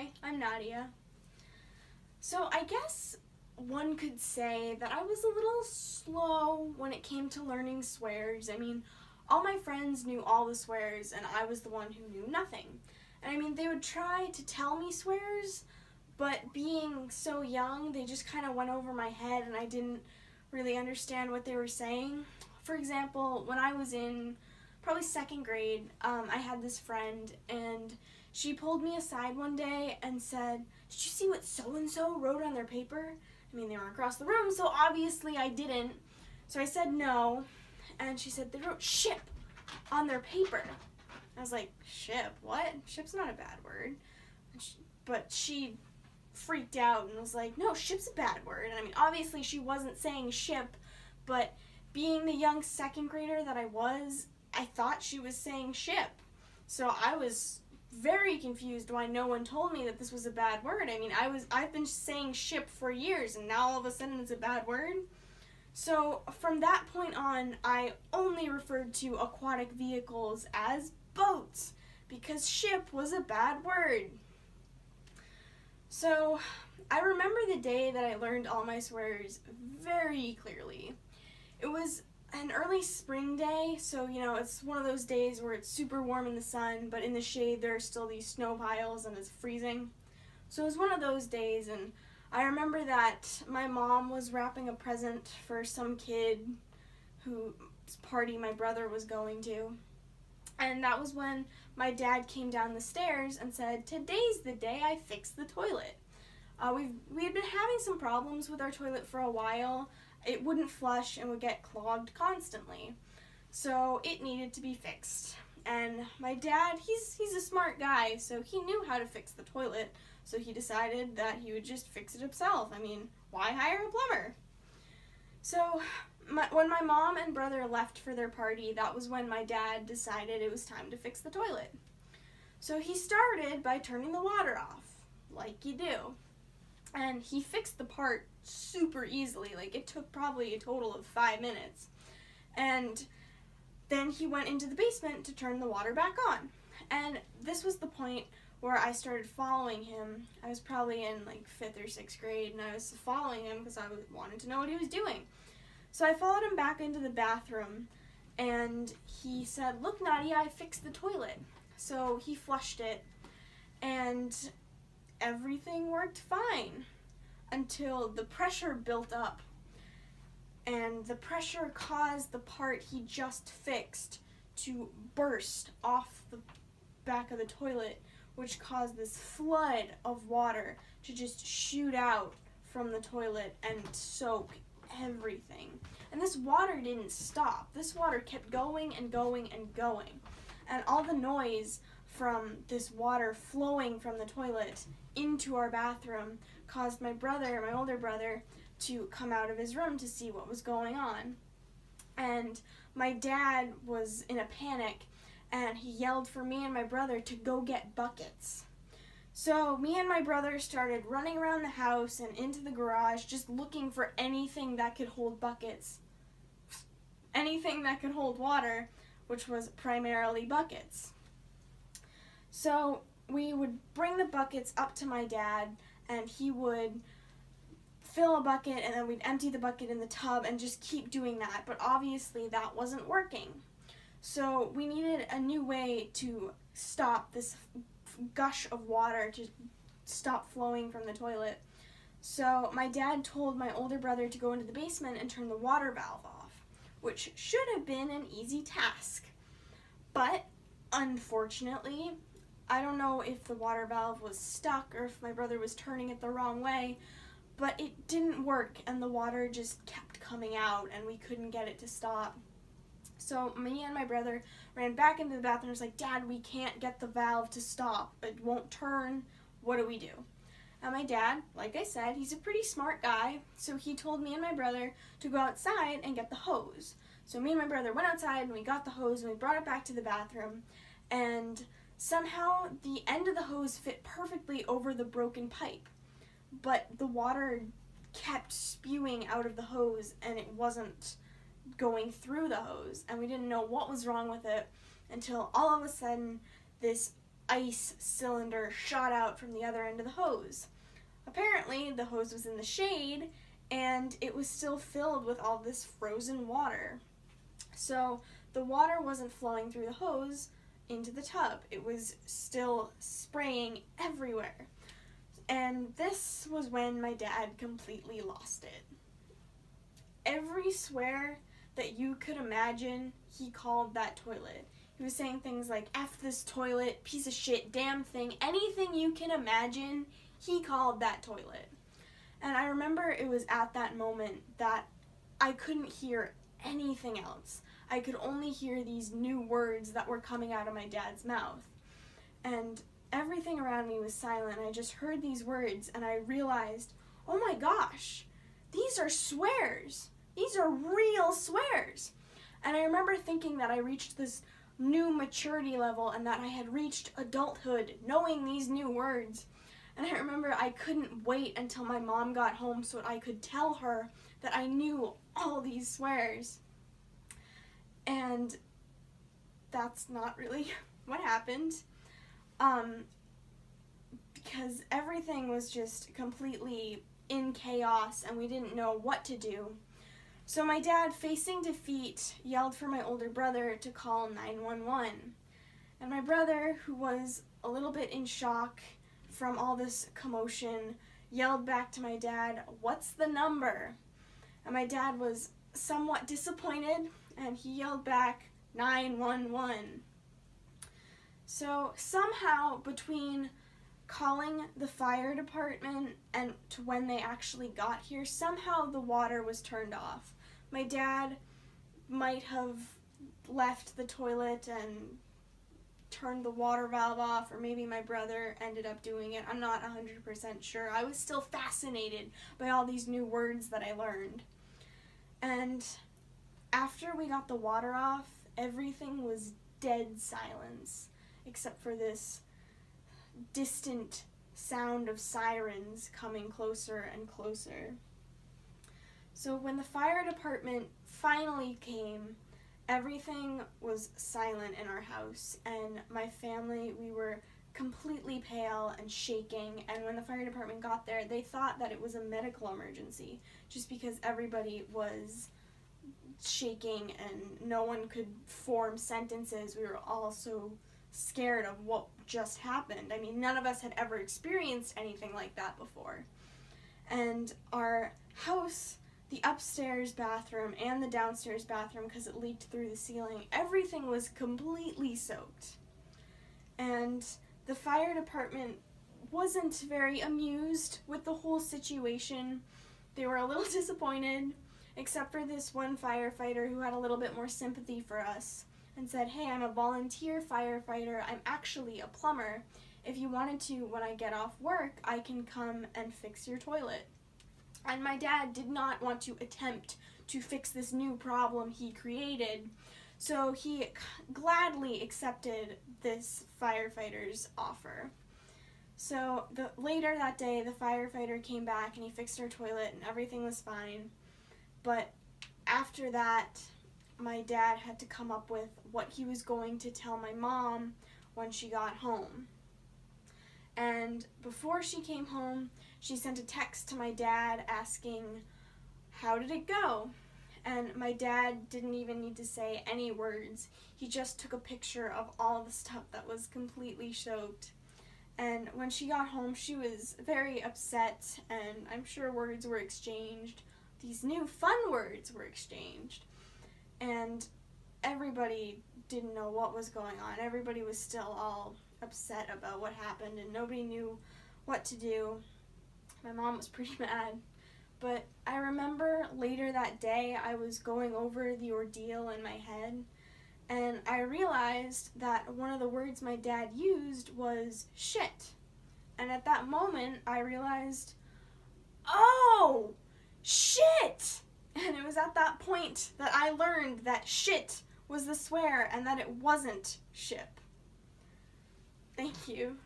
Hi, I'm Nadia. So I guess one could say that I was a little slow when it came to learning swears. I mean, all my friends knew all the swears and I was the one who knew nothing. And I mean, they would try to tell me swears, but being so young, they just kind of went over my head and I didn't really understand what they were saying. For example, when I was in probably second grade, I had this friend and she pulled me aside one day and said, "Did you see what so-and-so wrote on their paper?" I mean, they were across the room, so obviously I didn't. So I said no, and she said, "They wrote ship on their paper." I was like, "Ship? What? Ship's not a bad word." But she freaked out and was like, "No, ship's a bad word." And I mean, obviously she wasn't saying ship, but being the young second grader that I was, I thought she was saying ship. So I was very confused why no one told me that this was a bad word. I mean, I've been saying ship for years and now all of a sudden it's a bad word. So from that point on, I only referred to aquatic vehicles as boats because ship was a bad word. So I remember the day that I learned all my swears very clearly. It was an early spring day, so it's one of those days where it's super warm in the sun, but in the shade there are still these snow piles and it's freezing. So it was one of those days, and I remember that my mom was wrapping a present for some kid whose party my brother was going to. And that was when my dad came down the stairs and said, "Today's the day I fixed the toilet." We had been having some problems with our toilet for a while. It wouldn't flush and would get clogged constantly. So it needed to be fixed. And my dad, he's a smart guy, so he knew how to fix the toilet. So he decided that he would just fix it himself. I mean, why hire a plumber? So when my mom and brother left for their party, that was when my dad decided it was time to fix the toilet. So he started by turning the water off, like you do. And he fixed the part super easily. Like, it took probably a total of 5 minutes. And then he went into the basement to turn the water back on. And this was the point where I started following him. I was probably in like 5th or 6th grade, and I was following him because I wanted to know what he was doing. So I followed him back into the bathroom, and he said, "Look, Nadia, I fixed the toilet." So he flushed it, and everything worked fine until the pressure built up, and the pressure caused the part he just fixed to burst off the back of the toilet, which caused this flood of water to just shoot out from the toilet and soak everything. And this water didn't stop. This water kept going and going and going. And all the noise from this water flowing from the toilet into our bathroom caused my older brother, to come out of his room to see what was going on. And my dad was in a panic, and he yelled for me and my brother to go get buckets. So me and my brother started running around the house and into the garage, just looking for anything that could hold buckets. Anything that could hold water, which was primarily buckets. So we would bring the buckets up to my dad, and he would fill a bucket, and then we'd empty the bucket in the tub and just keep doing that. But obviously that wasn't working. So we needed a new way to stop this gush of water, to stop flowing from the toilet. So my dad told my older brother to go into the basement and turn the water valve off, which should have been an easy task. But unfortunately, I don't know if the water valve was stuck or if my brother was turning it the wrong way, but it didn't work and the water just kept coming out and we couldn't get it to stop. So me and my brother ran back into the bathroom and was like, "Dad, we can't get the valve to stop. It won't turn. What do we do?" And my dad, like I said, he's a pretty smart guy, so he told me and my brother to go outside and get the hose. So me and my brother went outside and we got the hose and we brought it back to the bathroom, and somehow the end of the hose fit perfectly over the broken pipe. But the water kept spewing out of the hose and it wasn't going through the hose, and we didn't know what was wrong with it until all of a sudden this ice cylinder shot out from the other end of the hose. Apparently, the hose was in the shade, and it was still filled with all this frozen water. So the water wasn't flowing through the hose into the tub. It was still spraying everywhere. And this was when my dad completely lost it. Every swear that you could imagine, he called that toilet. He was saying things like, F this toilet, piece of shit, damn thing, anything you can imagine, he called that toilet. And I remember it was at that moment that I couldn't hear anything else. I could only hear these new words that were coming out of my dad's mouth. And everything around me was silent. I just heard these words and I realized, oh my gosh, these are swears. These are real swears. And I remember thinking that I reached this new maturity level and that I had reached adulthood knowing these new words. And I remember I couldn't wait until my mom got home so I could tell her that I knew all these swears. And that's not really what happened. Because everything was just completely in chaos and we didn't know what to do. So my dad, facing defeat, yelled for my older brother to call 911. And my brother, who was a little bit in shock from all this commotion, yelled back to my dad, "What's the number?" And my dad was somewhat disappointed, and he yelled back, 911. So somehow between calling the fire department and to when they actually got here, somehow the water was turned off. My dad might have left the toilet and turned the water valve off, or maybe my brother ended up doing it. I'm not 100% sure. I was still fascinated by all these new words that I learned. And after we got the water off, everything was dead silence, except for this distant sound of sirens coming closer and closer. So when the fire department finally came, everything was silent in our house, and my family, we were completely pale and shaking, and when the fire department got there, they thought that it was a medical emergency, just because everybody was shaking and no one could form sentences. We were all so scared of what just happened. I mean, none of us had ever experienced anything like that before. And our house, the upstairs bathroom and the downstairs bathroom, because it leaked through the ceiling, everything was completely soaked. And the fire department wasn't very amused with the whole situation. They were a little disappointed, except for this one firefighter who had a little bit more sympathy for us and said, "Hey, I'm a volunteer firefighter. I'm actually a plumber. If you wanted to, when I get off work, I can come and fix your toilet." And my dad did not want to attempt to fix this new problem he created, so he gladly accepted this firefighter's offer. So later that day, the firefighter came back and he fixed our toilet and everything was fine. But after that, my dad had to come up with what he was going to tell my mom when she got home. And before she came home, she sent a text to my dad asking, "How did it go?" And my dad didn't even need to say any words. He just took a picture of all the stuff that was completely soaked. And when she got home, she was very upset, and I'm sure words were exchanged. These new fun words were exchanged. And everybody didn't know what was going on. Everybody was still all upset about what happened, and nobody knew what to do. My mom was pretty mad. But I remember later that day, I was going over the ordeal in my head, and I realized that one of the words my dad used was shit. And at that moment, I realized, oh, shit! And it was at that point that I learned that shit was the swear and that it wasn't ship. Thank you.